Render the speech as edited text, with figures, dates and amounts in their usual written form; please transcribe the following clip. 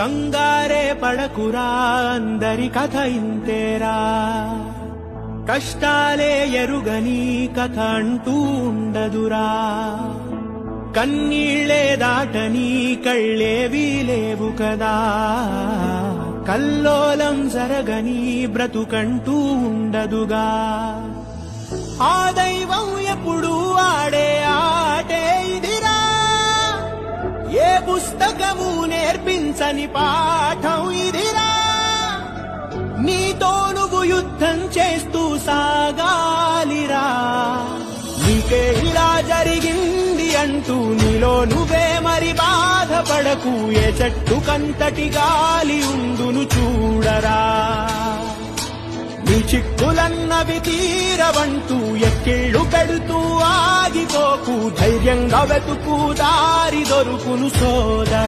కంగారే పడకురా అందరి కథ ఇంతేరా కష్టాలే ఎరుగని కథ అంటూ ఉండదురా కన్నీళ్లే దాటని కళ్ళేవీ లేవు కదా కల్లోలం జరగని బ్రతుకంటూ ఉండదుగా ఆ దైవం ఎప్పుడు ఆడే ఆటే ఇదిరా ఏ పుస్తకము నేర్పించని పాఠం ఇదిరా నీతో నువ్వు యుద్ధం చేస్తూ సాగాలిరా నీకే ఇలా జరిగింది అంటూ నీలో నువ్వే మరి బాధపడకు ఏ చెట్టు కంతటి గాలి ఉందును చూడరా నీ చిక్కులన్నవి తీరవంటూ ఎక్కిళ్ళు పెడుతూ ఆగిపోకు ధైర్యంగా వెతుకు దారి దొరుకును సోదరా